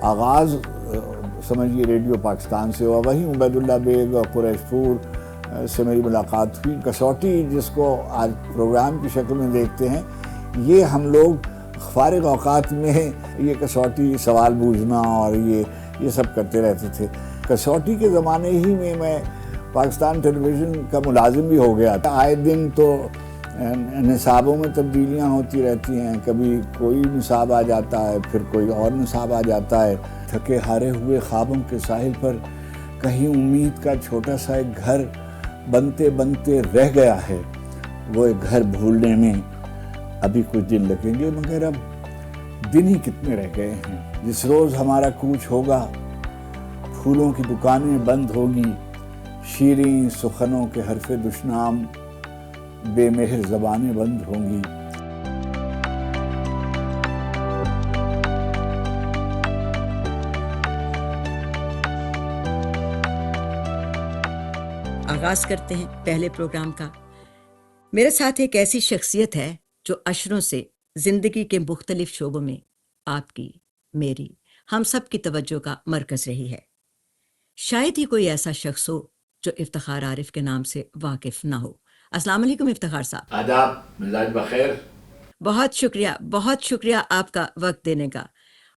آغاز سمجھیے ریڈیو پاکستان سے ہوا. وہیں عبید اللہ بیگ اور قریش پور سے میری ملاقات ہوئی. کسوٹی جس کو آج پروگرام کی شکل میں دیکھتے ہیں، یہ ہم لوگ فارغ اوقات میں یہ کسوٹی سوال بوجھنا اور یہ سب کرتے رہتے تھے. کسوٹی کے زمانے ہی میں پاکستان ٹیلی ویژن کا ملازم بھی ہو گیا تھا. آئے دن تو نصابوں میں تبدیلیاں ہوتی رہتی ہیں، کبھی کوئی نصاب آ جاتا ہے، پھر کوئی اور نصاب آ جاتا ہے. تھکے ہارے ہوئے خوابوں کے ساحل پر کہیں امید کا چھوٹا سا ایک گھر بنتے بنتے رہ گیا ہے. وہ ایک گھر بھولنے میں ابھی کچھ دن لگیں گے، مگر اب دن ہی کتنے رہ گئے ہیں. جس روز ہمارا کوچ ہوگا، پھولوں کی دکانیں بند ہوگی، شیریں سخنوں کے حرف دشنام، بے مہر زبانیں بند ہوں گی. آغاز کرتے ہیں پہلے پروگرام کا. میرے ساتھ ایک ایسی شخصیت ہے جو عشروں سے زندگی کے مختلف شعبوں میں آپ کی، میری، ہم سب کی توجہ کا مرکز رہی ہے. شاید ہی کوئی ایسا شخص ہو جو افتخار عارف کے نام سے واقف نہ ہو. السلام علیکم افتخار صاحب. آداب، مزاج بخیر. بہت شکریہ آپ کا وقت دینے کا.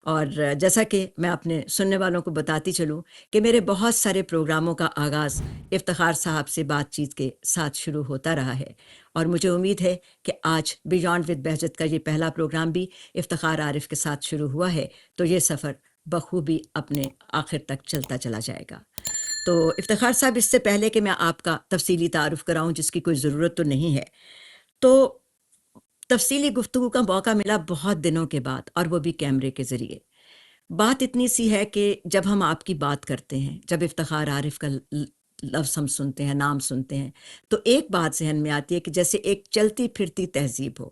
اور جیسا کہ میں اپنے سننے والوں کو بتاتی چلوں کہ میرے بہت سارے پروگراموں کا آغاز افتخار صاحب سے بات چیت کے ساتھ شروع ہوتا رہا ہے، اور مجھے امید ہے کہ آج بیانڈ ود بہجت کا یہ پہلا پروگرام بھی افتخار عارف کے ساتھ شروع ہوا ہے، تو یہ سفر بخوبی اپنے آخر تک چلتا چلا جائے گا. تو افتخار صاحب، اس سے پہلے کہ میں آپ کا تفصیلی تعارف کراؤں، جس کی کوئی ضرورت تو نہیں ہے، تو تفصیلی گفتگو کا موقع ملا بہت دنوں کے بعد، اور وہ بھی کیمرے کے ذریعے. بات اتنی سی ہے کہ جب ہم آپ کی بات کرتے ہیں، جب افتخار عارف کا لفظ ہم سنتے ہیں، نام سنتے ہیں، تو ایک بات ذہن میں آتی ہے کہ جیسے ایک چلتی پھرتی تہذیب ہو.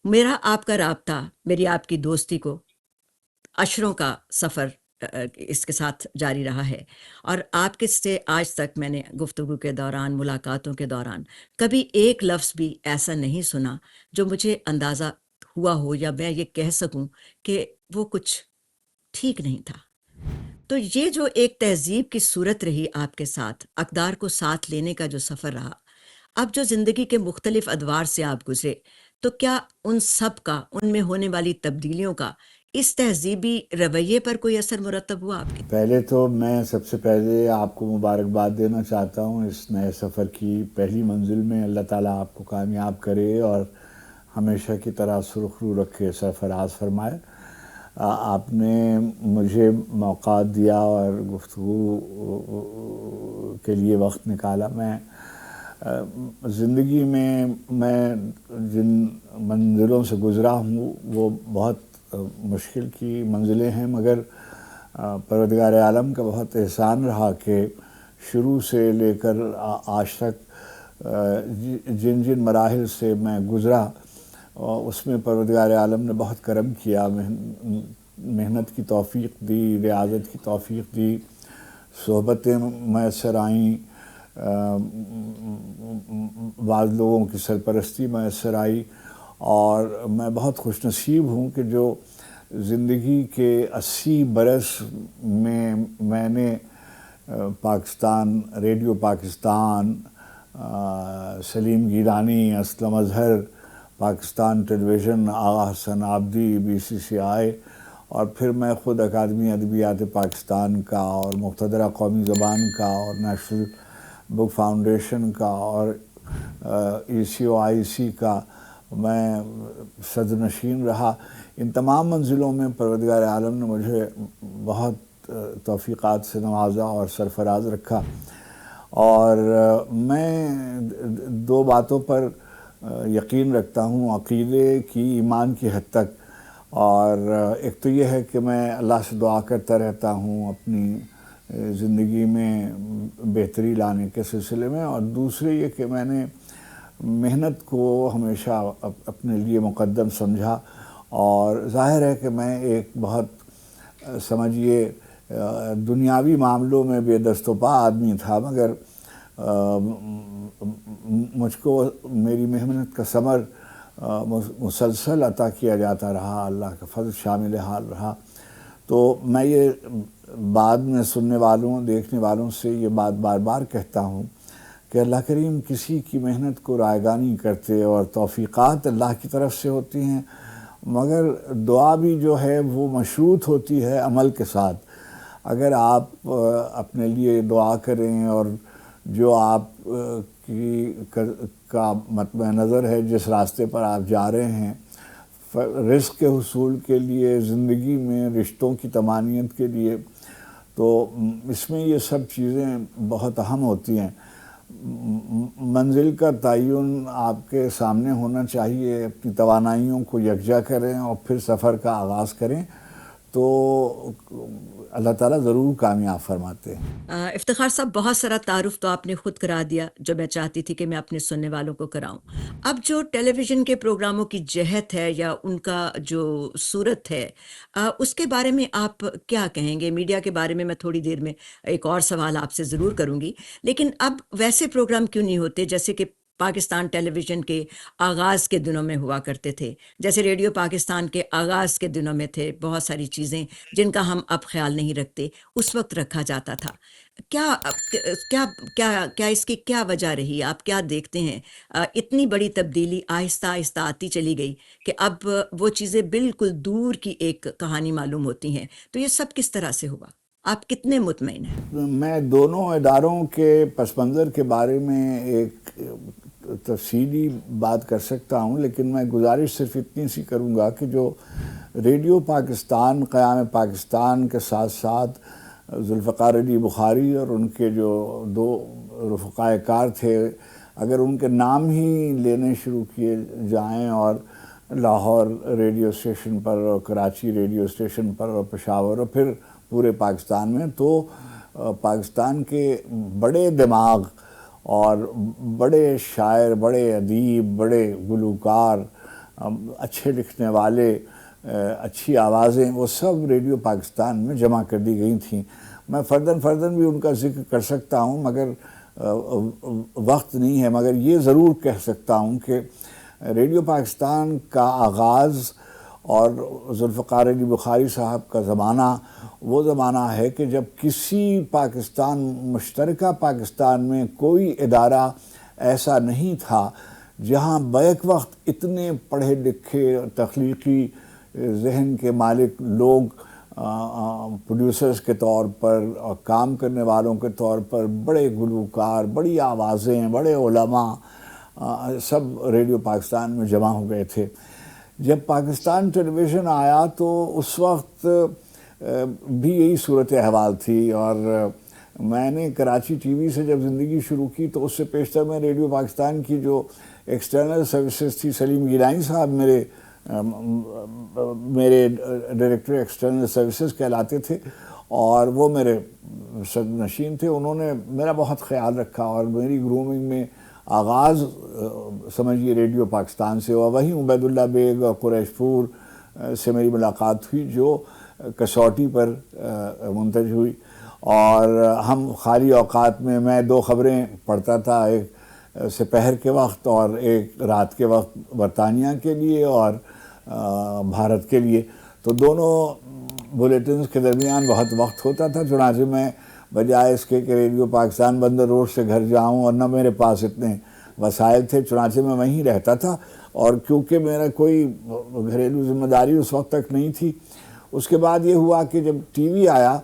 میرا آپ کا رابطہ، میری آپ کی دوستی کو عشروں کا سفر اس کے ساتھ جاری رہا ہے، اور آپ کے سے آج تک میں نے گفتگو کے دوران، ملاقاتوں کے دوران کبھی ایک لفظ بھی ایسا نہیں سنا جو مجھے اندازہ ہوا ہو یا میں یہ کہہ سکوں کہ وہ کچھ ٹھیک نہیں تھا. تو یہ جو ایک تہذیب کی صورت رہی آپ کے ساتھ، اقدار کو ساتھ لینے کا جو سفر رہا، اب جو زندگی کے مختلف ادوار سے آپ گزرے، تو کیا ان سب کا، ان میں ہونے والی تبدیلیوں کا اس تہذیبی رویے پر کوئی اثر مرتب ہوا آپ کے؟ پہلے تو میں سب سے پہلے آپ کو مبارکباد دینا چاہتا ہوں اس نئے سفر کی پہلی منزل میں. اللہ تعالیٰ آپ کو کامیاب کرے اور ہمیشہ کی طرح سرخ رو رکھے، سرفراز فرمائے. آپ نے مجھے موقع دیا اور گفتگو کے لیے وقت نکالا. میں زندگی میں جن منزلوں سے گزرا ہوں وہ بہت مشکل کی منزلیں ہیں، مگر پروردگار عالم کا بہت احسان رہا کہ شروع سے لے کر آج تک جن مراحل سے میں گزرا اس میں پروردگار عالم نے بہت کرم کیا. محنت کی توفیق دی، ریاضت کی توفیق دی، صحبتیں میسر آئیں، بعض لوگوں کی سرپرستی میسر آئی، اور میں بہت خوش نصیب ہوں کہ جو زندگی کے 80 برس میں نے پاکستان، ریڈیو پاکستان، سلیم گیلانی، اسلم اظہر، پاکستان ٹیلی ویژن، آغا حسن آبدی، BCCI، اور پھر میں خود اکادمی ادبیات پاکستان کا اور مقتدرہ قومی زبان کا اور نیشنل بک فاؤنڈیشن کا اور ECOIC کا میں صدر نشین رہا. ان تمام منزلوں میں پروردگار عالم نے مجھے بہت توفیقات سے نوازا اور سرفراز رکھا. اور میں دو باتوں پر یقین رکھتا ہوں عقیدے کی، ایمان کی حد تک. اور ایک تو یہ ہے کہ میں اللہ سے دعا کرتا رہتا ہوں اپنی زندگی میں بہتری لانے کے سلسلے میں، اور دوسرے یہ کہ میں نے محنت کو ہمیشہ اپنے لیے مقدم سمجھا. اور ظاہر ہے کہ میں ایک بہت سمجھیے دنیاوی معاملوں میں بے دست و پا آدمی تھا، مگر مجھ کو میری محنت کا ثمر مسلسل عطا کیا جاتا رہا، اللہ کا فضل شامل حال رہا. تو میں یہ بعد میں سننے والوں دیکھنے والوں سے یہ بات بار بار کہتا ہوں کہ اللہ کریم کسی کی محنت کو رائگاں نہیں کرتے، اور توفیقات اللہ کی طرف سے ہوتی ہیں، مگر دعا بھی جو ہے وہ مشروط ہوتی ہے عمل کے ساتھ۔ اگر آپ اپنے لیے دعا کریں اور جو آپ کی کا مطمع نظر ہے، جس راستے پر آپ جا رہے ہیں، رزق کے حصول کے لیے، زندگی میں رشتوں کی تمانیت کے لیے، تو اس میں یہ سب چیزیں بہت اہم ہوتی ہیں۔ منزل کا تعین آپ کے سامنے ہونا چاہیے، اپنی توانائیوں کو یکجا کریں اور پھر سفر کا آغاز کریں، تو اللہ تعالیٰ ضرور کامیاب فرماتے ہیں۔ افتخار صاحب، بہت سارا تعارف تو آپ نے خود کرا دیا جو میں چاہتی تھی کہ میں اپنے سننے والوں کو کراؤں۔ اب جو ٹیلی ویژن کے پروگراموں کی جہت ہے یا ان کا جو صورت ہے، اس کے بارے میں آپ کیا کہیں گے؟ میڈیا کے بارے میں میں تھوڑی دیر میں ایک اور سوال آپ سے ضرور کروں گی، لیکن اب ویسے پروگرام کیوں نہیں ہوتے جیسے کہ پاکستان ٹیلی ویژن کے آغاز کے دنوں میں ہوا کرتے تھے، جیسے ریڈیو پاکستان کے آغاز کے دنوں میں تھے؟ بہت ساری چیزیں جن کا ہم اب خیال نہیں رکھتے، اس وقت رکھا جاتا تھا۔ کیا کیا کیا کیا اس کی کیا وجہ رہی؟ آپ کیا دیکھتے ہیں؟ اتنی بڑی تبدیلی آہستہ آہستہ آتی چلی گئی کہ اب وہ چیزیں بالکل دور کی ایک کہانی معلوم ہوتی ہیں، تو یہ سب کس طرح سے ہوا؟ آپ کتنے مطمئن ہیں؟ میں دونوں اداروں کے پس منظر کے بارے میں ایک تفصیلی بات کر سکتا ہوں، لیکن میں گزارش صرف اتنی سی کروں گا کہ جو ریڈیو پاکستان قیام پاکستان کے ساتھ ساتھ ذوالفقار علی بخاری اور ان کے جو دو رفقائے کار تھے، اگر ان کے نام ہی لینے شروع کیے جائیں، اور لاہور ریڈیو اسٹیشن پر اور کراچی ریڈیو اسٹیشن پر اور پشاور اور پھر پورے پاکستان میں، تو پاکستان کے بڑے دماغ اور بڑے شاعر، بڑے ادیب، بڑے گلوکار، اچھے لکھنے والے، اچھی آوازیں، وہ سب ریڈیو پاکستان میں جمع کر دی گئی تھیں۔ میں فرداً بھی ان کا ذکر کر سکتا ہوں، مگر وقت نہیں ہے، مگر یہ ضرور کہہ سکتا ہوں کہ ریڈیو پاکستان کا آغاز اور ذوالفقار علی بخاری صاحب کا زمانہ وہ زمانہ ہے کہ جب کسی مشترکہ پاکستان میں کوئی ادارہ ایسا نہیں تھا جہاں بیک وقت اتنے پڑھے لکھے تخلیقی ذہن کے مالک لوگ پروڈیوسرز کے طور پر اور کام کرنے والوں کے طور پر، بڑے گلوکار، بڑی آوازیں، بڑے علماء، سب ریڈیو پاکستان میں جمع ہو گئے تھے۔ جب پاکستان ٹیلی ویژن آیا تو اس وقت بھی یہی صورت احوال تھی، اور میں نے کراچی ٹی وی سے جب زندگی شروع کی تو اس سے پیشتر میں ریڈیو پاکستان کی جو ایکسٹرنل سروسز تھی، سلیم گیلانی صاحب میرے ڈائریکٹر ایکسٹرنل سروسز کہلاتے تھے، اور وہ میرے صدر نشین تھے۔ انہوں نے میرا بہت خیال رکھا، اور میری گرومنگ میں آغاز سمجھیے ریڈیو پاکستان سے ہوا۔ وہیں عبید اللہ بیگ اور قریش پور سے میری ملاقات ہوئی جو کسوٹی پر منتج ہوئی، اور ہم خالی اوقات میں 2 خبریں پڑھتا تھا، ایک سپہر کے وقت اور ایک رات کے وقت برطانیہ کے لیے اور بھارت کے لیے، تو دونوں بلیٹنز کے درمیان بہت وقت ہوتا تھا۔ چنانچہ میں بجائے اس کے کہ ریڈیو پاکستان بندر روڈ سے گھر جاؤں، اور نہ میرے پاس اتنے وسائل تھے، چنانچہ میں وہیں رہتا تھا، اور کیونکہ میرا کوئی گھریلو ذمہ داری اس وقت تک نہیں تھی۔ اس کے بعد یہ ہوا کہ جب ٹی وی آیا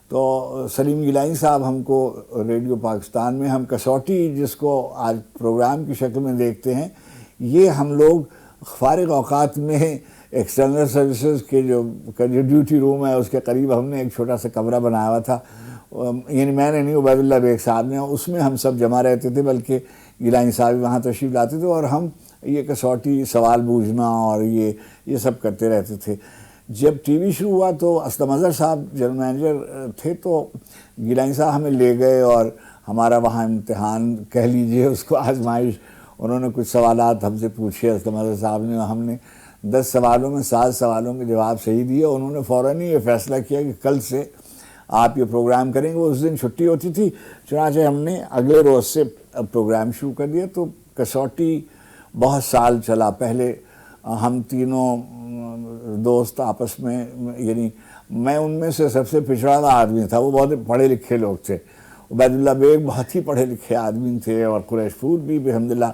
تو سلیم گیلانی صاحب ہم کو ریڈیو پاکستان میں، ہم کسوٹی جس کو آج پروگرام کی شکل میں دیکھتے ہیں، یہ ہم لوگ فارغ اوقات میں ایکسٹرنل سروسز کے جو ڈیوٹی روم ہے اس کے قریب ہم نے ایک چھوٹا سا کمرہ بنایا ہوا تھا، یعنی میں نے نہیں، عبید اللہ بیگ صاحب نے، اس میں ہم سب جمع رہتے تھے، بلکہ گیلانی صاحب وہاں تشریف لاتے تھے، اور ہم یہ کسوٹی سوال بوجھنا اور یہ سب کرتے رہتے تھے۔ جب ٹی وی شروع ہوا تو اسلم اظہر صاحب جنرل مینیجر تھے، تو گیلانی صاحب ہمیں لے گئے اور ہمارا وہاں امتحان کہہ لیجئے اس کو، آزمائش، انہوں نے کچھ سوالات ہم سے پوچھے اسلم اظہر صاحب نے، ہم نے 10 سوالوں میں 7 سوالوں کے جواب صحیح دیے۔ انہوں نے فوراً ہی یہ فیصلہ کیا کہ کل سے آپ یہ پروگرام کریں گے۔ اس دن چھٹی ہوتی تھی، چنانچہ ہم نے اگلے روز سے پروگرام شروع کر دیا۔ تو کسوٹی بہت سال چلا۔ پہلے ہم تینوں دوست آپس میں، یعنی میں ان میں سے سب سے پچھڑا ہوا آدمی تھا، وہ بہت پڑھے لکھے لوگ تھے. عبید اللہ بیگ بہت ہی پڑھے لکھے آدمی تھے، اور قریش پور بھی الحمدللہ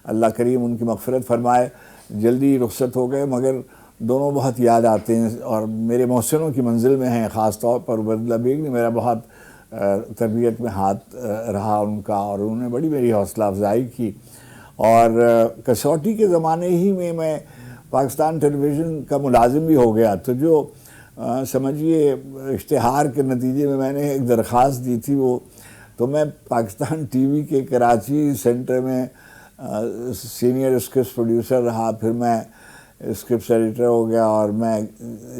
اللہ کریم ان کی مغفرت فرمائے جلدی رخصت ہو گئے، مگر دونوں بہت یاد آتے ہیں اور میرے محسنوں کی منزل میں ہیں. خاص طور پر عبید اللہ بیگ نے میرا بہت تربیت میں ہاتھ رہا ان کا، اور انہوں نے بڑی میری حوصلہ افزائی کی. اور کسوٹی کے زمانے ہی میں پاکستان ٹیلی ویژن کا ملازم بھی ہو گیا. تو جو سمجھیے اشتہار کے نتیجے میں نے ایک درخواست دی تھی، وہ تو میں پاکستان ٹی وی کے کراچی سینٹر میں سینئر اسکرپٹ پروڈیوسر رہا، پھر میں اسکرپٹ ایڈیٹر ہو گیا، اور میں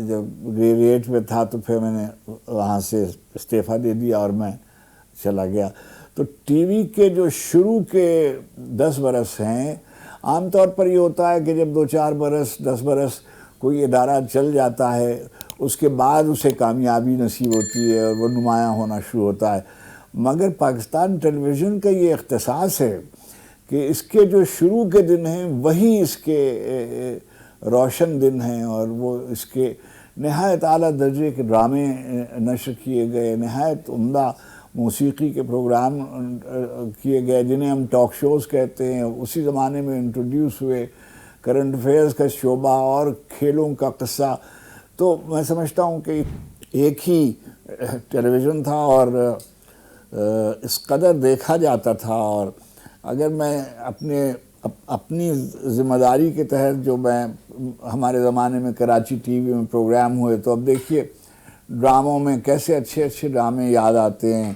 جب گریجویٹ میں تھا تو پھر میں نے وہاں سے استعفیٰ دے دیا اور میں چلا گیا. تو ٹی وی کے جو شروع کے 10 برس ہیں، عام طور پر یہ ہوتا ہے کہ جب 2-4 برس 10 برس کوئی ادارہ چل جاتا ہے، اس کے بعد اسے کامیابی نصیب ہوتی ہے اور وہ نمایاں ہونا شروع ہوتا ہے. مگر پاکستان ٹیلی ویژن کا یہ اختصاص ہے کہ اس کے جو شروع کے دن ہیں وہی اس کے روشن دن ہیں، اور وہ اس کے نہایت اعلیٰ درجے کے ڈرامے نشر کیے گئے، نہایت عمدہ موسیقی کے پروگرام کیے گئے جنہیں ہم ٹاک شوز کہتے ہیں، اسی زمانے میں انٹروڈیوس ہوئے. کرنٹ افیئرز کا شعبہ اور کھیلوں کا قصہ. تو میں سمجھتا ہوں کہ ایک ہی ٹیلی ویژن تھا اور اس قدر دیکھا جاتا تھا. اور اگر میں اپنی ذمہ داری کے تحت جو میں ہمارے زمانے میں کراچی ٹی وی میں پروگرام ہوئے، تو اب دیکھیے ڈراموں میں کیسے اچھے اچھے ڈرامے یاد آتے ہیں.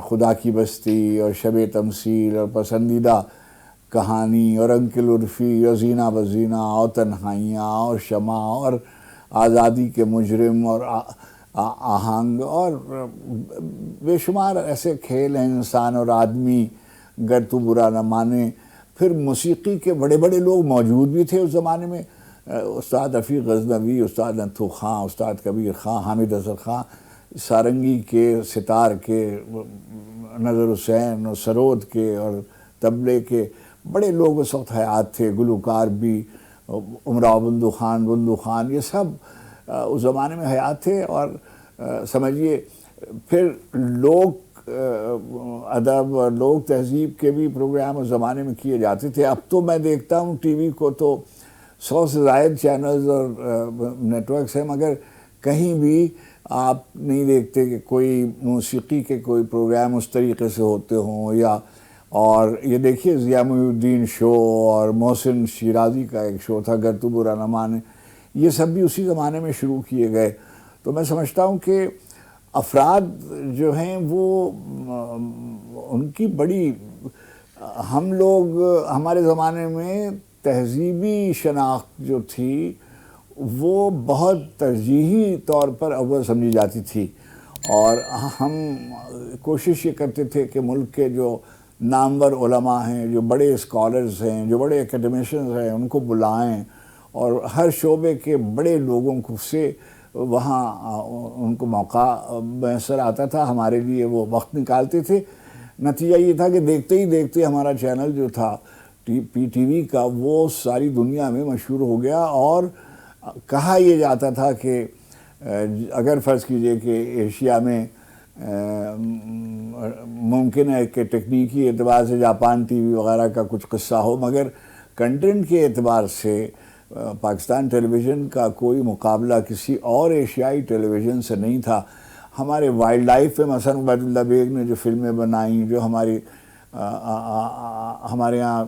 خدا کی بستی اور شب تمثیل اور پسندیدہ کہانی اور انکل عرفی اور زینہ بزینہ اور تنہائیاں اور شمع اور آزادی کے مجرم اور آہنگ اور بے شمار ایسے کھیل ہیں. انسان اور آدمی، گر تو برا نہ مانے. پھر موسیقی کے بڑے بڑے لوگ موجود بھی تھے اس زمانے میں، استاد رفیق غزنوی، استاد نتھو خان، استاد کبیر خان، حامد اظہر خان، سارنگی کے، ستار کے، نظر حسین اور سرود کے اور طبلے کے بڑے لوگ اس وقت حیات تھے. گلوکار بھی، امراؤ بندو خان، یہ سب اس زمانے میں حیات تھے. اور سمجھیے پھر لوگ ادب اور لوگ تہذیب کے بھی پروگرام اس زمانے میں کیے جاتے تھے. اب تو میں دیکھتا ہوں ٹی وی کو تو 100 سے زائد چینلز اور نیٹ ورکس ہیں، مگر کہیں بھی آپ نہیں دیکھتے کہ کوئی موسیقی کے کوئی پروگرام اس طریقے سے ہوتے ہوں. یا اور یہ دیکھیے ضیاء محی الدین شو اور محسن شیرازی کا ایک شو تھا گر تو برا نہ مانے، یہ سب بھی اسی زمانے میں شروع کیے گئے. تو میں سمجھتا ہوں کہ افراد جو ہیں وہ ان کی بڑی، ہم لوگ ہمارے زمانے میں تہذیبی شناخت جو تھی وہ بہت ترجیحی طور پر اول سمجھی جاتی تھی، اور ہم کوشش یہ کرتے تھے کہ ملک کے جو نامور علماء ہیں، جو بڑے اسکالرز ہیں، جو بڑے اکیڈمیشنز ہیں، ان کو بلائیں اور ہر شعبے کے بڑے لوگوں کو سے وہاں ان کو موقع میسر آتا تھا. ہمارے لیے وہ وقت نکالتے تھے. نتیجہ یہ تھا کہ دیکھتے ہی دیکھتے ہمارا چینل جو تھا پی ٹی وی کا وہ ساری دنیا میں مشہور ہو گیا. اور کہا یہ جاتا تھا کہ اگر فرض کیجئے کہ ایشیا میں ممکن ہے کہ تکنیکی اعتبار سے جاپان ٹی وی وغیرہ کا کچھ قصہ ہو، مگر کنٹینٹ کے اعتبار سے پاکستان ٹیلی ویژن کا کوئی مقابلہ کسی اور ایشیائی ٹیلی ویژن سے نہیں تھا. ہمارے وائلڈ لائف پہ مثلا عبید اللہ بیگ نے جو فلمیں بنائیں، جو ہمارے یہاں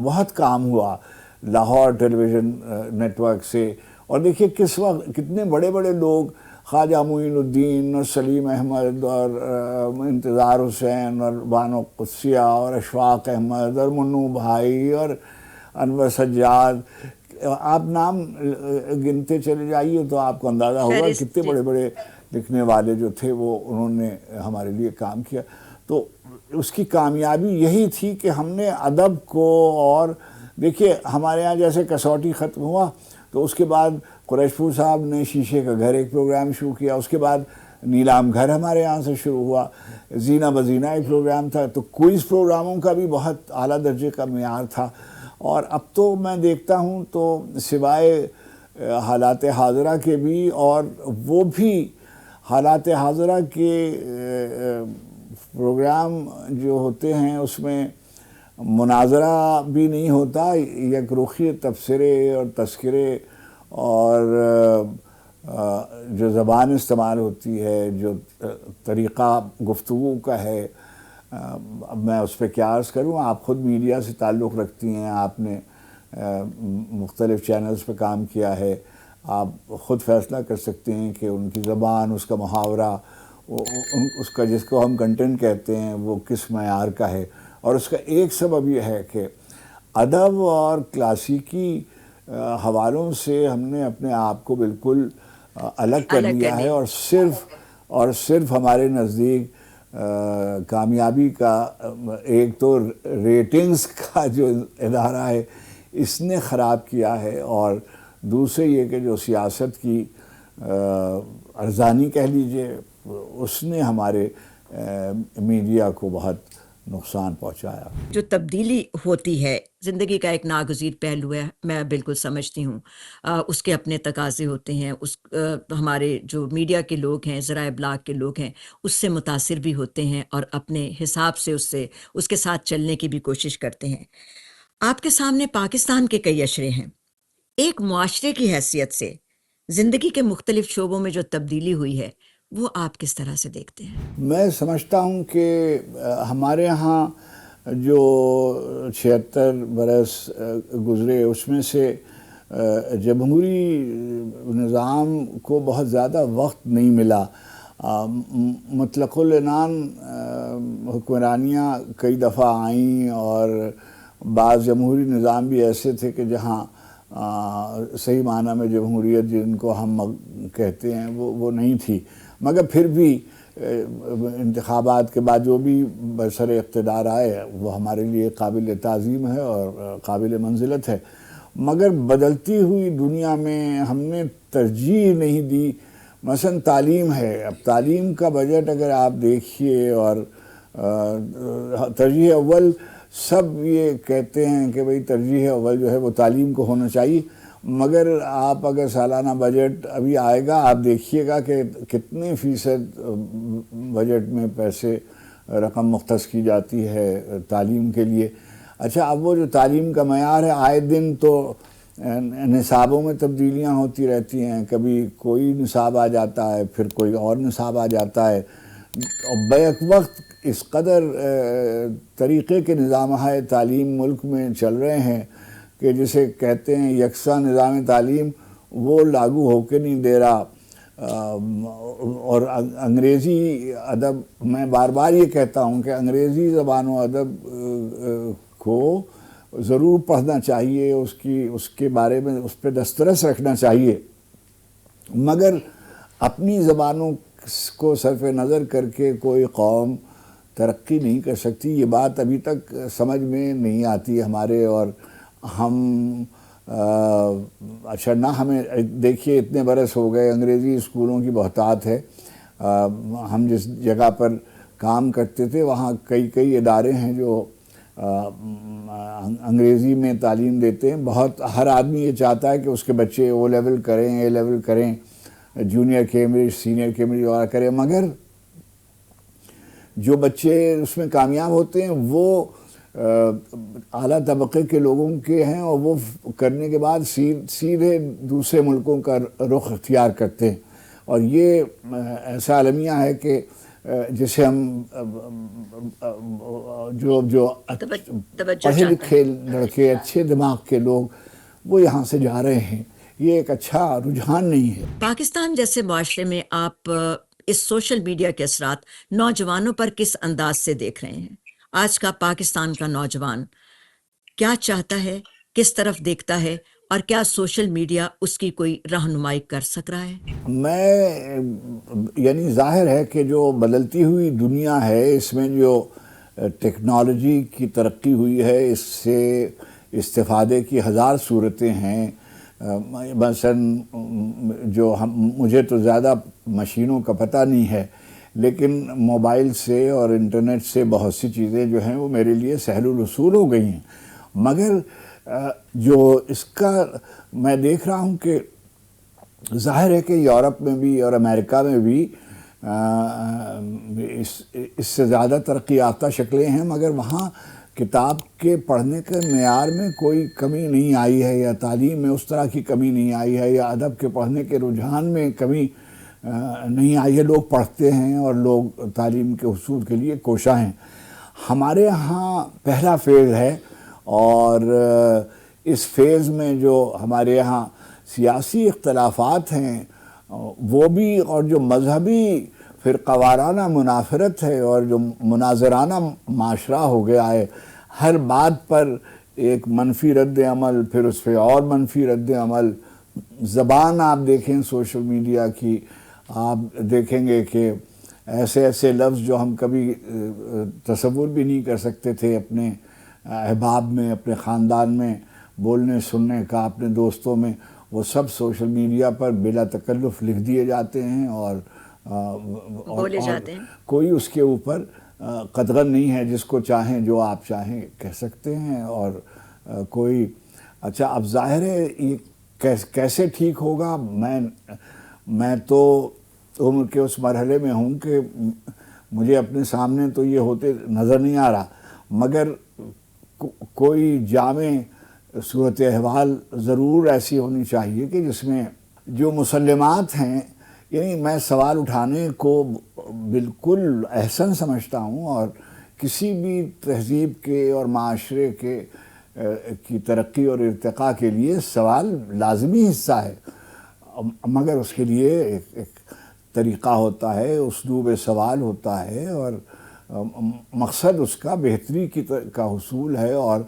بہت کام ہوا لاہور ٹیلی ویژن نیٹ ورک سے. اور دیکھیے کس وقت کتنے بڑے بڑے لوگ، خواجہ معین الدین اور سلیم احمد اور انتظار حسین اور بانو قدسیہ اور اشفاق احمد اور منو بھائی اور انور سجاد، آپ نام گنتے چلے جائیے تو آپ کو اندازہ ہوگا کتنے بڑے بڑے لکھنے والے جو تھے وہ انہوں نے ہمارے لیے کام کیا. تو اس کی کامیابی یہی تھی کہ ہم نے ادب کو، اور دیکھیے ہمارے ہاں جیسے کسوٹی ختم ہوا تو اس کے بعد قریش پور صاحب نے شیشے کا گھر ایک پروگرام شروع کیا، اس کے بعد نیلام گھر ہمارے یہاں سے شروع ہوا، زینہ بزینہ ایک پروگرام تھا. تو کوئز پروگراموں کا بھی بہت اعلیٰ درجے کا معیار تھا. اور اب تو میں دیکھتا ہوں تو سوائے حالات حاضرہ کے بھی، اور وہ بھی حالات حاضرہ کے پروگرام جو ہوتے ہیں اس میں مناظرہ بھی نہیں ہوتا، یک رخی تبصرے اور تذکرے، اور جو زبان استعمال ہوتی ہے، جو طریقہ گفتگو کا ہے، اب میں اس پہ کیا عرض کروں. آپ خود میڈیا سے تعلق رکھتی ہیں، آپ نے مختلف چینلز پہ کام کیا ہے، آپ خود فیصلہ کر سکتے ہیں کہ ان کی زبان، اس کا محاورہ، اس کا جس کو ہم کنٹینٹ کہتے ہیں وہ کس معیار کا ہے. اور اس کا ایک سبب یہ ہے کہ ادب اور کلاسیکی حوالوں سے ہم نے اپنے آپ کو بالکل الگ کر دیا ہے، اور صرف ہمارے نزدیک کامیابی کا ایک تو ریٹنگز کا جو ادارہ ہے اس نے خراب کیا ہے، اور دوسرے یہ کہ جو سیاست کی ارزانی کہہ لیجئے اس نے ہمارے میڈیا کو بہت نقصان پہنچایا. جو تبدیلی ہوتی ہے زندگی کا ایک ناگزیر پہلو ہے، میں بالکل سمجھتی ہوں. اس کے اپنے تقاضے ہوتے ہیں، ہمارے جو میڈیا کے لوگ ہیں، ذرائع ابلاغ کے لوگ ہیں، اس سے متاثر بھی ہوتے ہیں اور اپنے حساب سے اس کے ساتھ چلنے کی بھی کوشش کرتے ہیں. آپ کے سامنے پاکستان کے کئی اشرے ہیں. ایک معاشرے کی حیثیت سے زندگی کے مختلف شعبوں میں جو تبدیلی ہوئی ہے وہ آپ کس طرح سے دیکھتے ہیں؟ میں سمجھتا ہوں کہ ہمارے ہاں جو 76 برس گزرے اس میں سے جمہوری نظام کو بہت زیادہ وقت نہیں ملا. مطلق العنان حکمرانیاں کئی دفعہ آئیں، اور بعض جمہوری نظام بھی ایسے تھے کہ جہاں صحیح معنی میں جمہوریت جن کو ہم کہتے ہیں وہ نہیں تھی، مگر پھر بھی انتخابات کے بعد جو بھی برسر اقتدار آئے وہ ہمارے لیے قابل تعظیم ہے اور قابل منزلت ہے. مگر بدلتی ہوئی دنیا میں ہم نے ترجیح نہیں دی. مثلا تعلیم ہے، اب تعلیم کا بجٹ اگر آپ دیکھیے، اور ترجیح اول سب یہ کہتے ہیں کہ بھئی ترجیح اول جو ہے وہ تعلیم کو ہونا چاہیے، مگر آپ اگر سالانہ بجٹ ابھی آئے گا آپ دیکھیے گا کہ کتنے فیصد بجٹ میں پیسے رقم مختص کی جاتی ہے تعلیم کے لیے. اچھا، اب وہ جو تعلیم کا معیار ہے، آئے دن تو نصابوں میں تبدیلیاں ہوتی رہتی ہیں، کبھی کوئی نصاب آ جاتا ہے، پھر کوئی اور نصاب آ جاتا ہے، اور بیک وقت اس قدر طریقے کے نظام تعلیم ملک میں چل رہے ہیں کہ جسے کہتے ہیں یکساں نظام تعلیم، وہ لاگو ہو کے نہیں دے رہا. اور انگریزی ادب، میں بار بار یہ کہتا ہوں کہ انگریزی زبان و ادب کو ضرور پڑھنا چاہیے، اس کے بارے میں اس پہ دسترس رکھنا چاہیے، مگر اپنی زبانوں کو صرف نظر کر کے کوئی قوم ترقی نہیں کر سکتی. یہ بات ابھی تک سمجھ میں نہیں آتی ہمارے. اور ہم اچھا نہ ہمیں دیکھیے اتنے برس ہو گئے، انگریزی اسکولوں کی بہتات ہے. ہم جس جگہ پر کام کرتے تھے وہاں کئی ادارے ہیں جو انگریزی میں تعلیم دیتے ہیں. بہت ہر آدمی یہ چاہتا ہے کہ اس کے بچے او لیول کریں، اے لیول کریں، جونیئر کیمبرج، سینئر کیمبرج وغیرہ کریں، مگر جو بچے اس میں کامیاب ہوتے ہیں وہ اعلیٰ طبقے کے لوگوں کے ہیں، اور وہ کرنے کے بعد سیدھے دوسرے ملکوں کا رخ اختیار کرتے ہیں. اور یہ ایسا المیہ ہے کہ جسے ہم جو پڑھے لکھے لڑکے، اچھے دماغ کے لوگ وہ یہاں سے جا رہے ہیں. یہ ایک اچھا رجحان نہیں ہے. پاکستان جیسے معاشرے میں آپ اس سوشل میڈیا کے اثرات نوجوانوں پر کس انداز سے دیکھ رہے ہیں؟ آج کا پاکستان کا نوجوان کیا چاہتا ہے، کس طرف دیکھتا ہے، اور کیا سوشل میڈیا اس کی کوئی رہنمائی کر سک رہا ہے؟ یعنی ظاہر ہے کہ جو بدلتی ہوئی دنیا ہے، اس میں جو ٹیکنالوجی کی ترقی ہوئی ہے، اس سے استفادے کی ہزار صورتیں ہیں. مثلا جو مجھے تو زیادہ مشینوں کا پتہ نہیں ہے، لیکن موبائل سے اور انٹرنیٹ سے بہت سی چیزیں جو ہیں وہ میرے لیے سہل الوصول ہو گئی ہیں. مگر جو اس کا میں دیکھ رہا ہوں کہ ظاہر ہے کہ یورپ میں بھی اور امریکہ میں بھی اس سے زیادہ ترقی یافتہ شکلیں ہیں، مگر وہاں کتاب کے پڑھنے کے معیار میں کوئی کمی نہیں آئی ہے، یا تعلیم میں اس طرح کی کمی نہیں آئی ہے، یا ادب کے پڑھنے کے رجحان میں کمی نہیں آئی ہے۔ لوگ پڑھتے ہیں اور لوگ تعلیم کے حصول کے لیے کوشاں ہیں۔ ہمارے ہاں پہلا فیز ہے، اور اس فیز میں جو ہمارے یہاں سیاسی اختلافات ہیں وہ بھی، اور جو مذہبی فرقہ وارانہ منافرت ہے، اور جو مناظرانہ معاشرہ ہو گیا ہے، ہر بات پر ایک منفی رد عمل، پھر اس پہ اور منفی رد عمل۔ زبان آپ دیکھیں سوشل میڈیا کی، آپ دیکھیں گے کہ ایسے ایسے لفظ جو ہم کبھی تصور بھی نہیں کر سکتے تھے اپنے احباب میں، اپنے خاندان میں بولنے سننے کا، اپنے دوستوں میں، وہ سب سوشل میڈیا پر بلا تکلف لکھ دیے جاتے ہیں، اور بولے جاتے ہیں۔ کوئی اس کے اوپر قدغن نہیں ہے۔ جس کو چاہیں، جو آپ چاہیں کہہ سکتے ہیں، اور کوئی اچھا اب ظاہر ہے یہ کیسے ٹھیک ہوگا؟ میں تو عمر کے اس مرحلے میں ہوں کہ مجھے اپنے سامنے تو یہ ہوتے نظر نہیں آ رہا، مگر کوئی جامع صورتحال ضرور ایسی ہونی چاہیے کہ جس میں جو مسلمات ہیں، یعنی میں سوال اٹھانے کو بالکل احسن سمجھتا ہوں، اور کسی بھی تہذیب کے اور معاشرے کی ترقی اور ارتقاء کے لیے سوال لازمی حصہ ہے، مگر اس کے لیے ایک طریقہ ہوتا ہے، اسلوب سوال ہوتا ہے، اور مقصد اس کا بہتری کا حصول ہے، اور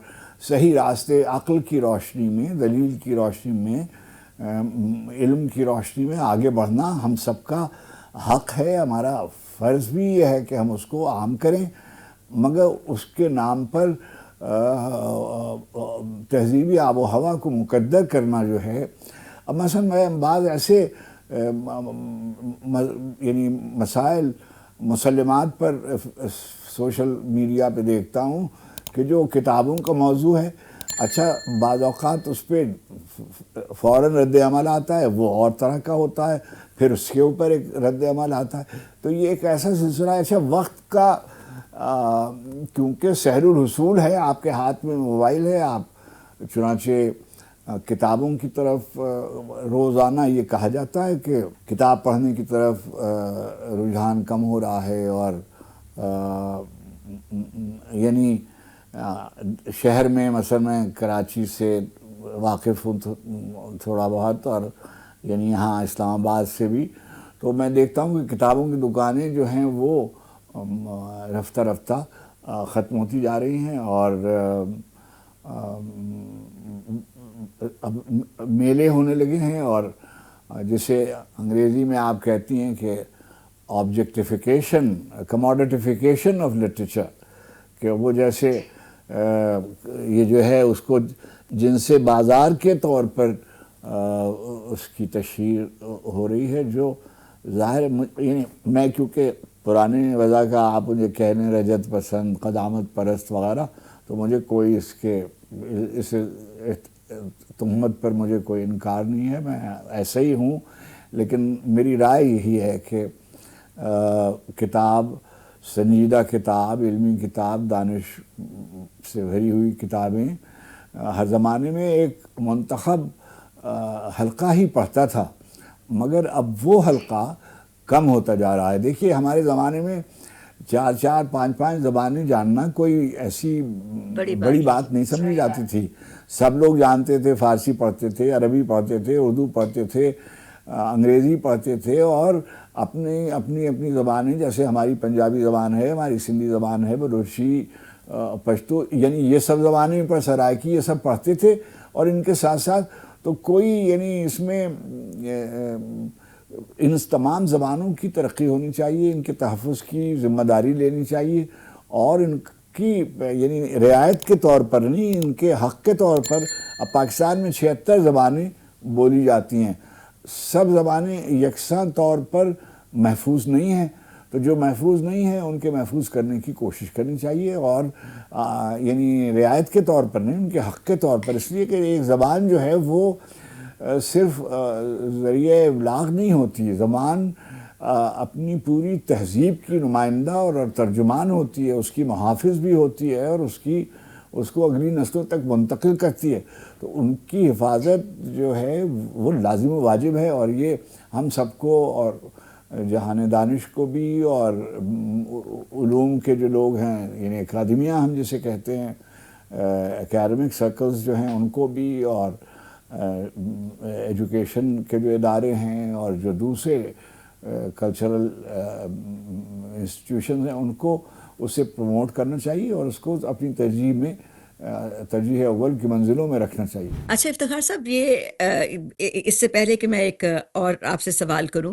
صحیح راستے عقل کی روشنی میں، دلیل کی روشنی میں، علم کی روشنی میں آگے بڑھنا ہم سب کا حق ہے۔ ہمارا فرض بھی یہ ہے کہ ہم اس کو عام کریں، مگر اس کے نام پر تہذیبی آب و ہوا کو مقدر کرنا جو ہے، اب مثلا میں بعض ایسے یعنی مسائل مسلمات پر سوشل میڈیا پہ دیکھتا ہوں کہ جو کتابوں کا موضوع ہے، اچھا بعض اوقات اس پہ فوراً رد عمل آتا ہے، وہ اور طرح کا ہوتا ہے، پھر اس کے اوپر ایک رد عمل آتا ہے، تو یہ ایک ایسا سلسلہ ہے۔ اچھا وقت کا کیونکہ سہل الحصول ہے، آپ کے ہاتھ میں موبائل ہے، آپ چنانچہ کتابوں کی طرف روزانہ یہ کہا جاتا ہے کہ کتاب پڑھنے کی طرف رجحان کم ہو رہا ہے، اور یعنی شہر میں مثلا میں کراچی سے واقف ہوں تھوڑا بہت، اور یعنی یہاں اسلام آباد سے بھی، تو میں دیکھتا ہوں کہ کتابوں کی دکانیں جو ہیں وہ رفتہ رفتہ ختم ہوتی جا رہی ہیں، اور اب میلے ہونے لگے ہیں، اور جسے انگریزی میں آپ کہتی ہیں کہ آبجیکٹیفیکیشن، کموڈیٹیفیکیشن آف لٹریچر، کہ وہ جیسے یہ جو ہے اس کو جن سے بازار کے طور پر اس کی تشہیر ہو رہی ہے، جو ظاہر یعنی میں کیونکہ پرانے وضع کا آپ مجھے کہنے رجت پسند، قدامت پرست وغیرہ، تو مجھے کوئی اس تہمت پر مجھے کوئی انکار نہیں ہے، میں ایسا ہی ہوں، لیکن میری رائے یہی ہے کہ کتاب، سنجیدہ کتاب، علمی کتاب، دانش سے بھری ہوئی کتابیں ہر زمانے میں ایک منتخب حلقہ ہی پڑھتا تھا، مگر اب وہ حلقہ کم ہوتا جا رہا ہے۔ دیکھیے ہمارے زمانے میں 4 5 زبانیں جاننا کوئی ایسی بڑی بات نہیں سمجھی جاتی تھی۔ سب لوگ جانتے تھے، فارسی پڑھتے تھے، عربی پڑھتے تھے، اردو پڑھتے تھے، انگریزی پڑھتے تھے، اور اپنی زبانیں، جیسے ہماری پنجابی زبان ہے، ہماری سندھی زبان ہے، بلوچی، پشتو، یعنی یہ سب زبانیں پر سرائکی یہ سب پڑھتے تھے، اور ان کے ساتھ ساتھ تو کوئی یعنی اس میں ان تمام زبانوں کی ترقی ہونی چاہیے، ان کے تحفظ کی ذمہ داری لینی چاہیے، اور ان کی یعنی رعایت کے طور پر نہیں، ان کے حق کے طور پر۔ اب پاکستان میں 76 زبانیں بولی جاتی ہیں، سب زبانیں یکساں طور پر محفوظ نہیں ہیں، تو جو محفوظ نہیں ہیں ان کے محفوظ کرنے کی کوشش کرنی چاہیے، اور یعنی رعایت کے طور پر نہیں، ان کے حق کے طور پر، اس لیے کہ ایک زبان جو ہے وہ صرف ذریعہ ابلاغ نہیں ہوتی. زبان اپنی پوری تہذیب کی نمائندہ اور ترجمان ہوتی ہے، اس کی محافظ بھی ہوتی ہے، اور اس کو اگلی نسلوں تک منتقل کرتی ہے. تو ان کی حفاظت جو ہے وہ لازم و واجب ہے، اور یہ ہم سب کو، اور جہان دانش کو بھی، اور علوم کے جو لوگ ہیں، یعنی اکادمیہ ہم جسے کہتے ہیں، اکیڈمک سرکلز جو ہیں ان کو بھی، اور ایجوکیشن کے جو ادارے ہیں اور جو دوسرے کلچرل انسٹیٹیوشنز ہیں، ان کو اسے پروموٹ کرنا چاہیے، اور اس کو اپنی ترجیح اول کی منزلوں میں رکھنا چاہیے. اچھا افتخار صاحب، اس سے پہلے کہ میں ایک اور آپ سے سوال کروں،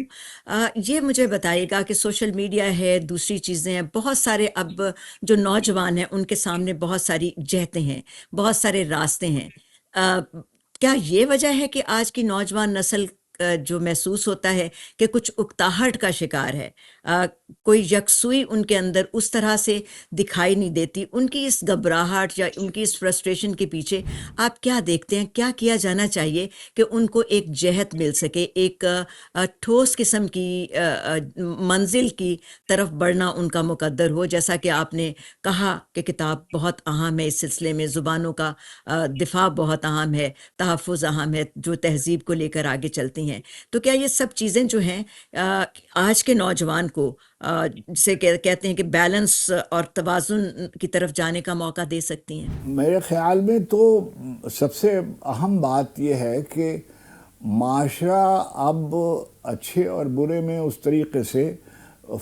یہ مجھے بتائیے گا کہ سوشل میڈیا ہے، دوسری چیزیں ہیں، بہت سارے اب جو نوجوان ہیں ان کے سامنے بہت ساری جہتیں ہیں، بہت سارے راستے ہیں. کیا یہ وجہ ہے کہ آج کی نوجوان نسل جو محسوس ہوتا ہے کہ کچھ اکتاہٹ کا شکار ہے، کوئی یکسوئی ان کے اندر اس طرح سے دکھائی نہیں دیتی؟ ان کی اس گھبراہٹ یا ان کی اس فرسٹریشن کے پیچھے آپ کیا دیکھتے ہیں؟ کیا کیا جانا چاہیے کہ ان کو ایک جہت مل سکے، ایک ٹھوس قسم کی منزل کی طرف بڑھنا ان کا مقدر ہو؟ جیسا کہ آپ نے کہا کہ کتاب بہت اہم ہے اس سلسلے میں، زبانوں کا دفاع بہت اہم ہے، تحفظ اہم ہے، جو تہذیب کو لے کر آگے چلتی ہیں. تو کیا یہ سب چیزیں جو ہیں آج کے نوجوان کو سے کہتے ہیں کہ بیلنس اور توازن کی طرف جانے کا موقع دے سکتی ہیں؟ میرے خیال میں تو سب سے اہم بات یہ ہے کہ معاشرہ اب اچھے اور برے میں اس طریقے سے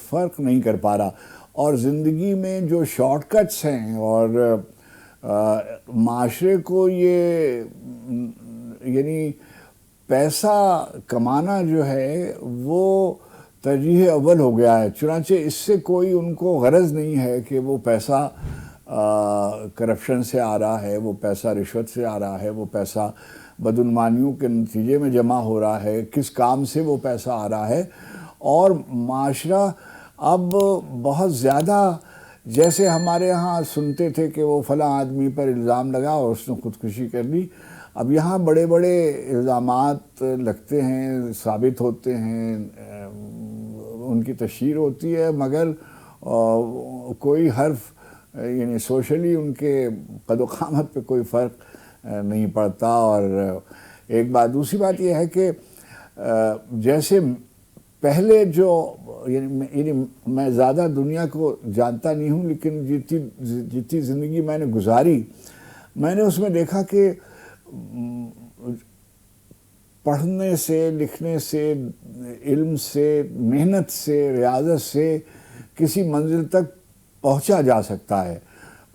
فرق نہیں کر پا رہا، اور زندگی میں جو شارٹ کٹس ہیں، اور معاشرے کو یہ یعنی پیسہ کمانا جو ہے وہ ترجیح اول ہو گیا ہے. چنانچہ اس سے کوئی ان کو غرض نہیں ہے کہ وہ پیسہ کرپشن سے آ رہا ہے، وہ پیسہ رشوت سے آ رہا ہے، وہ پیسہ بدعنوانیوں کے نتیجے میں جمع ہو رہا ہے، کس کام سے وہ پیسہ آ رہا ہے. اور معاشرہ اب بہت زیادہ، جیسے ہمارے ہاں سنتے تھے کہ وہ فلاں آدمی پر الزام لگا اور اس نے خودکشی کر لی، اب یہاں بڑے بڑے الزامات لگتے ہیں، ثابت ہوتے ہیں، ان کی تشہیر ہوتی ہے، مگر کوئی حرف یعنی سوشلی ان کے قد و قامت پہ کوئی فرق نہیں پڑتا. اور ایک بات، دوسری بات یہ ہے کہ جیسے پہلے جو یعنی میں زیادہ دنیا کو جانتا نہیں ہوں، لیکن جتنی زندگی میں نے گزاری، میں نے اس میں دیکھا کہ پڑھنے سے، لکھنے سے، علم سے، محنت سے، ریاضت سے کسی منزل تک پہنچا جا سکتا ہے.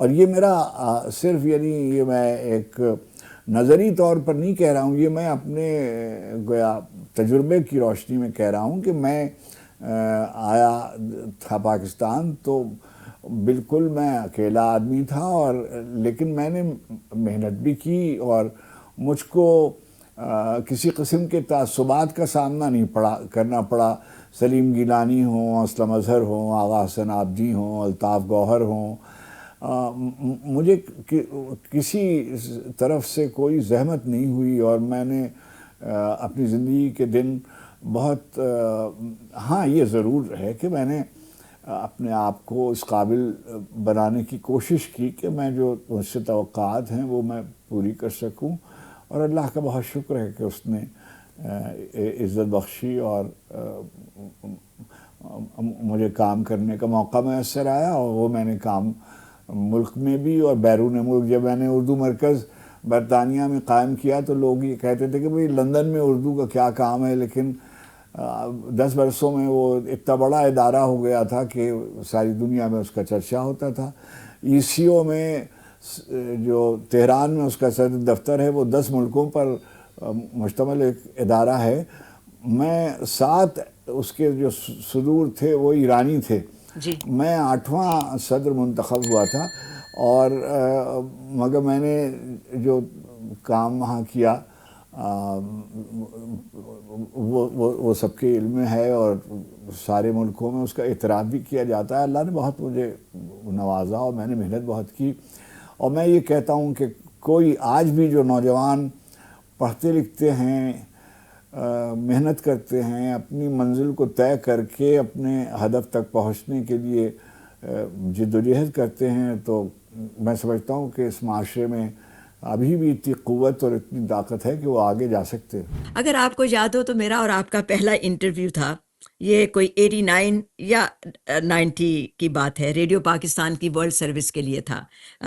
اور یہ میرا صرف یعنی یہ میں ایک نظری طور پر نہیں کہہ رہا ہوں، یہ میں اپنے گویا تجربے کی روشنی میں کہہ رہا ہوں کہ میں آیا تھا پاکستان تو بالکل میں اکیلا آدمی تھا، اور لیکن میں نے محنت بھی کی، اور مجھ کو کسی قسم کے تعصبات کا سامنا نہیں کرنا پڑا. سلیم گیلانی ہوں، اسلم اظہر ہوں، آغا حسن آبدی ہوں، الطاف گوہر ہوں، مجھے کسی طرف سے کوئی زحمت نہیں ہوئی، اور میں نے اپنی زندگی کے دن بہت ہاں یہ ضرور ہے کہ میں نے اپنے آپ کو اس قابل بنانے کی کوشش کی کہ میں جو مجھ سے توقعات ہیں وہ میں پوری کر سکوں، اور اللہ کا بہت شکر ہے کہ اس نے عزت بخشی اور مجھے کام کرنے کا موقع میسر آیا. اور وہ میں نے کام ملک میں بھی اور بیرون ملک، جب میں نے اردو مرکز برطانیہ میں قائم کیا تو لوگ یہ کہتے تھے کہ بھئی لندن میں اردو کا کیا کام ہے، لیکن 10 برسوں میں وہ اتنا بڑا ادارہ ہو گیا تھا کہ ساری دنیا میں اس کا چرچا ہوتا تھا. ECO میں جو تہران میں اس کا صدر دفتر ہے، وہ 10 ملکوں پر مشتمل ایک ادارہ ہے. میں 7 اس کے جو صدور تھے وہ ایرانی تھے. جی. میں 8واں صدر منتخب ہوا تھا، اور مگر میں نے جو کام وہاں کیا وہ سب کے علم میں ہے، اور سارے ملکوں میں اس کا اعتراف بھی کیا جاتا ہے. اللہ نے بہت مجھے نوازا، اور میں نے محنت بہت کی. اور میں یہ کہتا ہوں کہ کوئی آج بھی جو نوجوان پڑھتے لکھتے ہیں، محنت کرتے ہیں، اپنی منزل کو طے کر کے اپنے ہدف تک پہنچنے کے لیے جد و جہد کرتے ہیں، تو میں سمجھتا ہوں کہ اس معاشرے میں ابھی بھی اتنی قوت اور اتنی طاقت ہے کہ وہ آگے جا سکتے ہیں۔ اگر آپ کو یاد ہو تو میرا اور آپ کا پہلا انٹرویو تھا، یہ کوئی 89 یا 90 کی بات ہے، ریڈیو پاکستان کی ورلڈ سروس کے لیے تھا۔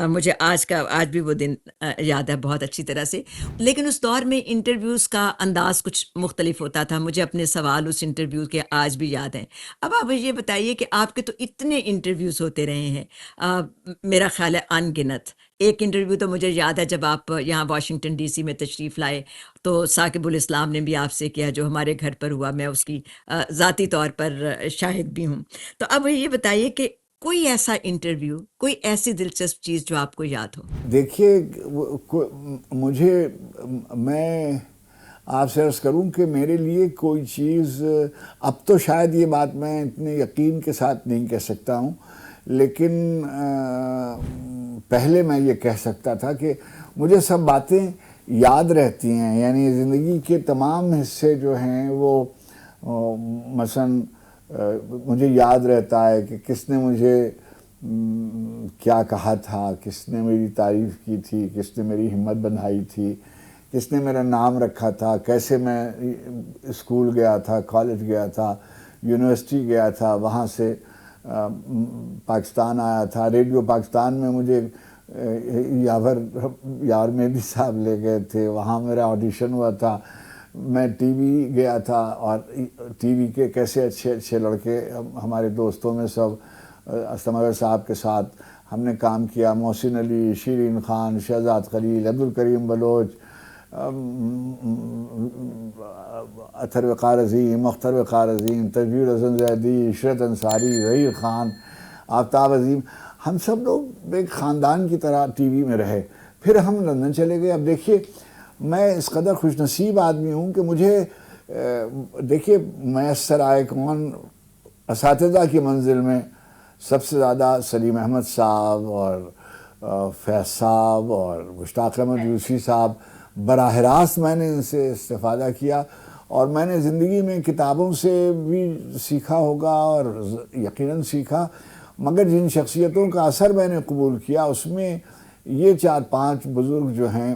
مجھے آج بھی وہ دن یاد ہے بہت اچھی طرح سے، لیکن اس دور میں انٹرویوز کا انداز کچھ مختلف ہوتا تھا۔ مجھے اپنے سوال اس انٹرویو کے آج بھی یاد ہیں۔ اب آپ یہ بتائیے کہ آپ کے تو اتنے انٹرویوز ہوتے رہے ہیں، میرا خیال ہے ان گنت۔ ایک انٹرویو تو مجھے یاد ہے جب آپ یہاں واشنگٹن ڈی سی میں تشریف لائے تو ثاقب الاسلام نے بھی آپ سے کیا، جو ہمارے گھر پر ہوا، میں اس کی ذاتی طور پر شاہد بھی ہوں۔ تو اب یہ بتائیے کہ کوئی ایسا انٹرویو، کوئی ایسی دلچسپ چیز جو آپ کو یاد ہو۔ دیکھیے میں آپ سے عرض کروں کہ میرے لیے کوئی چیز، اب تو شاید یہ بات میں اتنے یقین کے ساتھ نہیں کہہ سکتا ہوں، لیکن پہلے میں یہ کہہ سکتا تھا کہ مجھے سب باتیں یاد رہتی ہیں، یعنی زندگی کے تمام حصے جو ہیں وہ مثلاً مجھے یاد رہتا ہے کہ کس نے مجھے کیا کہا تھا، کس نے میری تعریف کی تھی، کس نے میری ہمت بندھائی تھی، کس نے میرا نام رکھا تھا، کیسے میں اسکول گیا تھا، کالج گیا تھا، یونیورسٹی گیا تھا، وہاں سے پاکستان آیا تھا۔ ریڈیو پاکستان میں مجھے یار مہدی صاحب لے گئے تھے، وہاں میرا آڈیشن ہوا تھا۔ میں ٹی وی گیا تھا اور ٹی وی کے کیسے اچھے اچھے لڑکے ہمارے دوستوں میں سب، اسلم صاحب کے ساتھ ہم نے کام کیا، محسن علی، شیرین خان، شہزاد خلیل، عبدالکریم بلوچ، اطہر وقار عظیم، اختر وقار عظیم، تجویر حسن زیدی، عشرت انصاری، ظہیر خان، آفتاب عظیم، ہم سب لوگ ایک خاندان کی طرح ٹی وی میں رہے۔ پھر ہم لندن چلے گئے۔ اب دیکھیے میں اس قدر خوش نصیب آدمی ہوں کہ مجھے دیکھیے میسر آئے کون اساتذہ کی منزل میں سب سے زیادہ سلیم احمد صاحب اور فیض صاحب اور مشتاق احمد یوسفی صاحب، براہ راست میں نے ان سے استفادہ کیا، اور میں نے زندگی میں کتابوں سے بھی سیکھا ہوگا اور یقیناً سیکھا، مگر جن شخصیتوں کا اثر میں نے قبول کیا اس میں یہ 4-5 بزرگ جو ہیں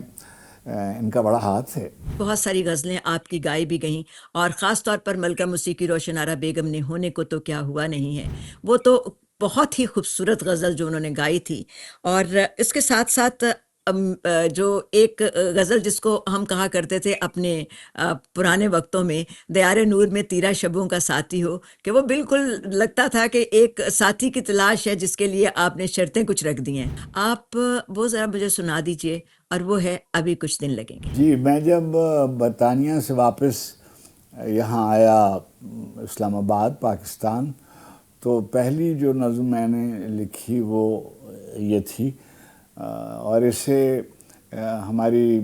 ان کا بڑا ہاتھ ہے۔ بہت ساری غزلیں آپ کی گائی بھی گئیں، اور خاص طور پر ملکہ موسیقی روشن آرا بیگم نے ہونے کو تو کیا ہوا نہیں ہے، وہ تو بہت ہی خوبصورت غزل جو انہوں نے گائی تھی۔ اور اس کے ساتھ ساتھ جو ایک غزل جس کو ہم کہا کرتے تھے اپنے پرانے وقتوں میں، دیار نور میں تیرا شبوں کا ساتھی ہو، کہ وہ بالکل لگتا تھا کہ ایک ساتھی کی تلاش ہے جس کے لیے آپ نے شرطیں کچھ رکھ دی ہیں۔ آپ وہ ذرا مجھے سنا دیجئے، اور وہ ہے ابھی کچھ دن لگیں گے۔ جی، میں جب برطانیہ سے واپس یہاں آیا اسلام آباد پاکستان، تو پہلی جو نظم میں نے لکھی وہ یہ تھی، اور اسے ہماری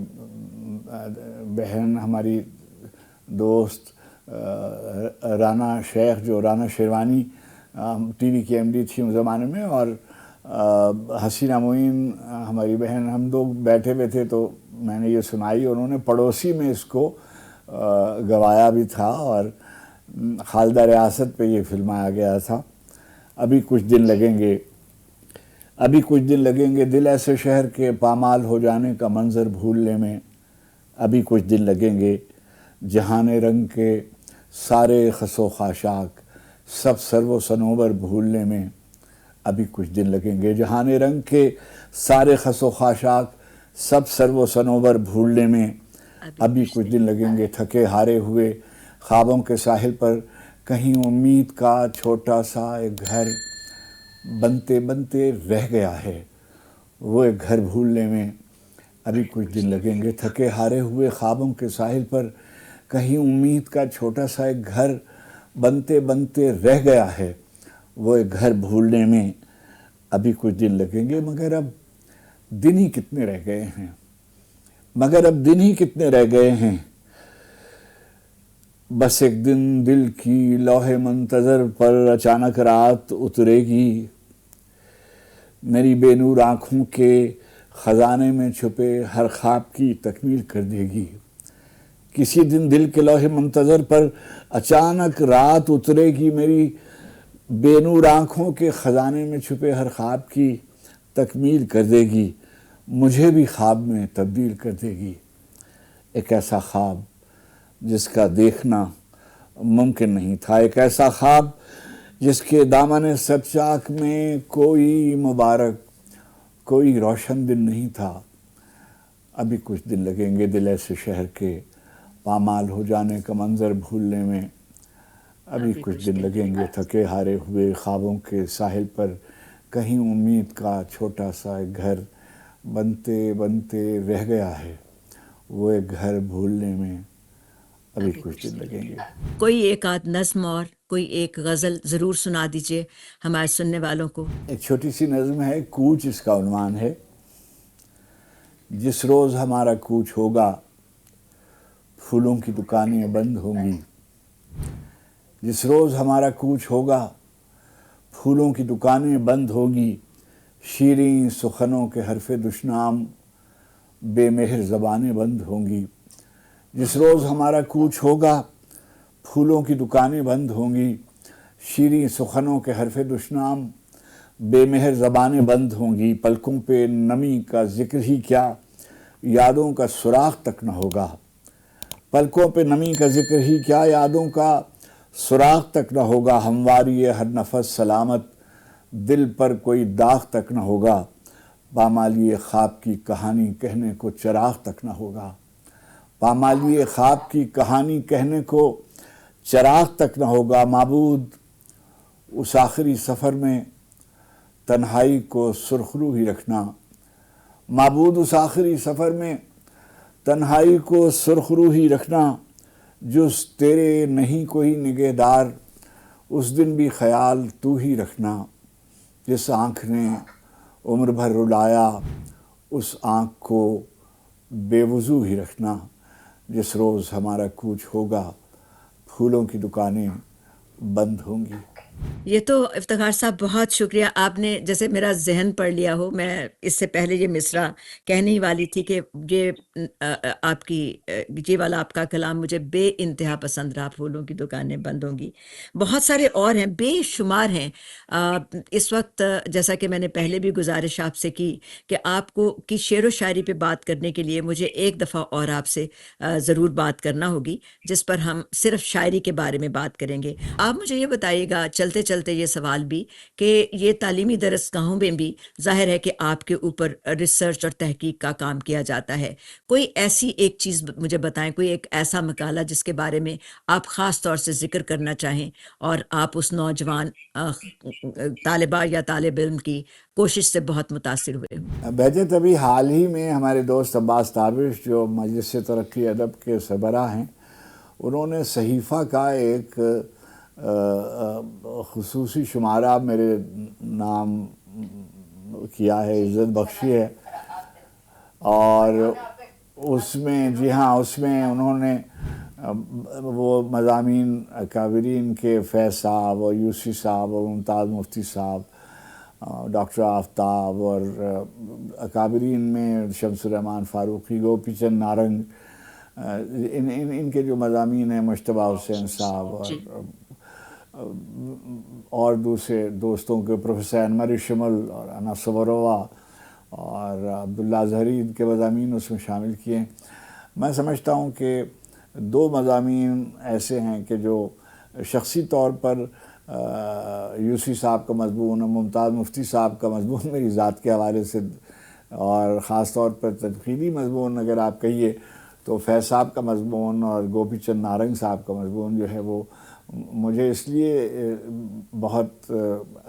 بہن، ہماری دوست رانا شیخ، جو رانا شیروانی ٹی وی کی ایم ڈی تھی اس زمانے میں، اور حسینہ معین ہماری بہن، ہم دو بیٹھے ہوئے تھے تو میں نے یہ سنائی، انہوں نے پڑوسی میں اس کو گوایا بھی تھا، اور خالدہ ریاست پہ یہ فلمایا گیا تھا۔ ابھی کچھ دن لگیں گے، ابھی کچھ دن لگیں گے، دل ایسے شہر کے پامال ہو جانے کا منظر بھولنے میں، ابھی کچھ دن لگیں گے، جہان رنگ کے سارے خس و خاشاک سب سر و صنوبر بھولنے میں، ابھی کچھ دن لگیں گے، جہان رنگ کے سارے خس و خاشاک سب سر و صنوبر بھولنے میں، ابھی کچھ دن لگیں گے، تھکے ہارے ہوئے خوابوں کے ساحل پر کہیں امید کا چھوٹا سا ایک گھر بنتے بنتے رہ گیا ہے، وہ ایک گھر بھولنے میں، ابھی کچھ دن لگیں گے، تھکے ہارے ہوئے خوابوں کے ساحل پر کہیں امید کا چھوٹا سا ایک گھر بنتے بنتے رہ گیا ہے، وہ ایک گھر بھولنے میں، ابھی کچھ دن لگیں گے، مگر اب دن ہی کتنے رہ گئے ہیں، مگر اب دن ہی کتنے رہ گئے ہیں، بس ایک دن دل کی لوح منتظر پر اچانک رات اترے گی، میری بے نور آنکھوں کے خزانے میں چھپے ہر خواب کی تکمیل کر دے گی، کسی دن دل کے لوح منتظر پر اچانک رات اترے گی، میری بے نور آنکھوں کے خزانے میں چھپے ہر خواب کی تکمیل کر دے گی، مجھے بھی خواب میں تبدیل کر دے گی۔ ایک ایسا خواب جس کا دیکھنا ممکن نہیں تھا، ایک ایسا خواب جس کے دامن سرچاک میں کوئی مبارک، کوئی روشن دن نہیں تھا۔ ابھی کچھ دن لگیں گے دل ایسے شہر کے پامال ہو جانے کا منظر بھولنے میں، ابھی کچھ دن لگیں گے تھکے ہارے ہوئے خوابوں کے ساحل پر کہیں امید کا چھوٹا سا ایک گھر بنتے بنتے رہ گیا ہے، وہ ایک گھر بھولنے میں ابھی کچھ دن لگیں گے۔ کوئی ایک آدھ نظم اور کوئی ایک غزل ضرور سنا دیجئے ہمارے سننے والوں کو۔ ایک چھوٹی سی نظم ہے، کوچ اس کا عنوان ہے۔ جس روز ہمارا کوچ ہوگا پھولوں کی دکانیں بند ہوں گی، جس روز ہمارا کوچ ہوگا پھولوں کی دکانیں بند ہوگی، شیریں سخنوں کے حرف دشنام بے مہر زبانیں بند ہوں گی۔ جس روز ہمارا کوچ ہوگا پھولوں کی دکانیں بند ہوں گی، شیریں سخنوں کے حرف دشنام بے مہر زبانیں بند ہوں گی، پلکوں پہ نمی کا ذکر ہی کیا یادوں کا سراغ تک نہ ہوگا، پلکوں پہ نمی کا ذکر ہی کیا یادوں کا سراغ تک نہ ہوگا، ہمواری ہر نفس سلامت دل پر کوئی داغ تک نہ ہوگا، پامالی خواب کی کہانی کہنے کو چراغ تک نہ ہوگا، پامالی خواب کی کہانی کہنے کو چراغ تک نہ ہوگا، معبود اس آخری سفر میں تنہائی کو سرخرو ہی رکھنا، معبود اس آخری سفر میں تنہائی کو سرخرو ہی رکھنا، جس تیرے نہیں کوئی نگہدار اس دن بھی خیال تو ہی رکھنا، جس آنکھ نے عمر بھر رلایا اس آنکھ کو بے وضو ہی رکھنا، جس روز ہمارا کوچ ہوگا پھولوں کی دکانیں بند ہوں گی۔ یہ تو افتخار صاحب بہت شکریہ، آپ نے جیسے میرا ذہن پڑھ لیا ہو۔ میں اس سے پہلے یہ مصرع کہنے ہی والی تھی کہ یہ آپ کی یہ والا آپ کا کلام مجھے بے انتہا پسند رہا، پھولوں کی دکانیں بند ہوں گی۔ بہت سارے اور ہیں، بے شمار ہیں۔ اس وقت جیسا کہ میں نے پہلے بھی گزارش آپ سے کی کہ آپ کو کی شعر و شاعری پہ بات کرنے کے لیے مجھے ایک دفعہ اور آپ سے ضرور بات کرنا ہوگی، جس پر ہم صرف شاعری کے بارے میں بات کریں گے۔ آپ مجھے یہ بتائیے گا چلتے چلتے یہ سوال بھی کہ یہ تعلیمی درسگاہوں میں بھی ظاہر ہے کہ آپ کے اوپر ریسرچ اور تحقیق کا کام کیا جاتا ہے، کوئی ایسی ایک چیز مجھے بتائیں، کوئی ایک ایسا مقالہ جس کے بارے میں آپ خاص طور سے ذکر کرنا چاہیں اور آپ اس نوجوان طالبہ یا طالب علم کی کوشش سے بہت متاثر ہوئے ہوں۔ بہجت ابھی حال ہی میں ہمارے دوست عباس تابش جو مجلس ترقی ادب کے سربراہ ہیں، انہوں نے صحیفہ کا ایک خصوصی شمارہ میرے نام کیا ہے، عزت بخشی ہے، اور اس میں جی ہاں اس میں انہوں نے وہ مضامین اکابرین کے فیض صاحب اور یوسی صاحب اور ممتاز مفتی صاحب، ڈاکٹر آفتاب، اور اکابرین میں شمس الرحمن فاروقی، گوپی چند نارنگ، ان کے جو مضامین ہیں، مشتبہ حسین صاحب اور دوسرے دوستوں کے پروفیسر انور شمل اور انا صبروا اور عبداللہ اظہری کے مضامین اس میں شامل کیے ہیں۔ میں سمجھتا ہوں کہ دو مضامین ایسے ہیں کہ جو شخصی طور پر یوسی صاحب کا مضمون اور ممتاز مفتی صاحب کا مضمون میری ذات کے حوالے سے، اور خاص طور پر تنقیدی مضمون اگر آپ کہیے تو فیض صاحب کا مضمون اور گوپی چند نارنگ صاحب کا مضمون جو ہے وہ مجھے اس لیے بہت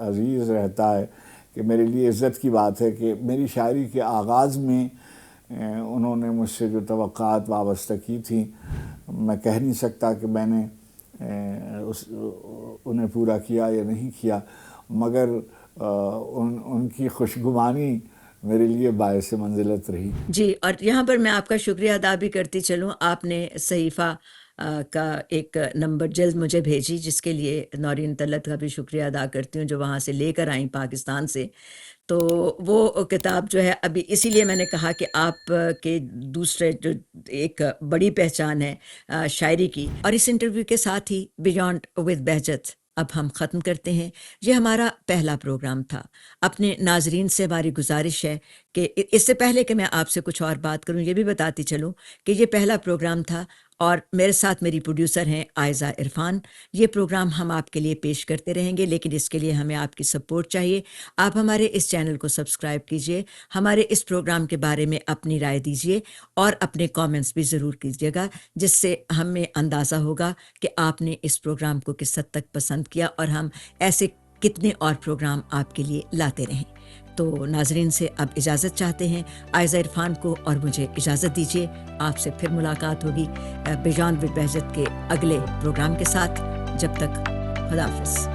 عزیز رہتا ہے کہ میرے لیے عزت کی بات ہے کہ میری شاعری کے آغاز میں انہوں نے مجھ سے جو توقعات وابستہ کی تھیں، میں کہہ نہیں سکتا کہ میں نے انہیں پورا کیا یا نہیں کیا، مگر ان کی خوشگمانی میرے لیے باعث منزلت رہی۔ جی، اور یہاں پر میں آپ کا شکریہ ادا بھی کرتی چلوں، آپ نے صحیفہ کا ایک نمبر جلد مجھے بھیجی، جس کے لیے نورین طلعت کا بھی شکریہ ادا کرتی ہوں جو وہاں سے لے کر آئیں پاکستان سے. تو وہ کتاب جو ہے ابھی اسی لیے میں نے کہا کہ آپ کے دوسرے جو ایک بڑی پہچان ہے شاعری کی. اور اس انٹرویو کے ساتھ ہی بیانڈ ود بہجت اب ہم ختم کرتے ہیں. یہ ہمارا پہلا پروگرام تھا. اپنے ناظرین سے ہماری گزارش ہے کہ اس سے پہلے کہ میں آپ سے کچھ اور بات کروں یہ بھی بتاتی چلوں کہ یہ پہلا پروگرام تھا اور میرے ساتھ میری پروڈیوسر ہیں عائزہ عرفان. یہ پروگرام ہم آپ کے لیے پیش کرتے رہیں گے لیکن اس کے لیے ہمیں آپ کی سپورٹ چاہیے. آپ ہمارے اس چینل کو سبسکرائب کیجئے، ہمارے اس پروگرام کے بارے میں اپنی رائے دیجئے اور اپنے کامنٹس بھی ضرور کیجئے گا، جس سے ہمیں اندازہ ہوگا کہ آپ نے اس پروگرام کو کس حد تک پسند کیا اور ہم ایسے کتنے اور پروگرام آپ کے لیے لاتے رہیں. تو ناظرین سے اب اجازت چاہتے ہیں، عائزہ عرفان کو اور مجھے اجازت دیجیے. آپ سے پھر ملاقات ہوگی بیانڈ ود بہجت کے اگلے پروگرام کے ساتھ. جب تک خدا حافظ.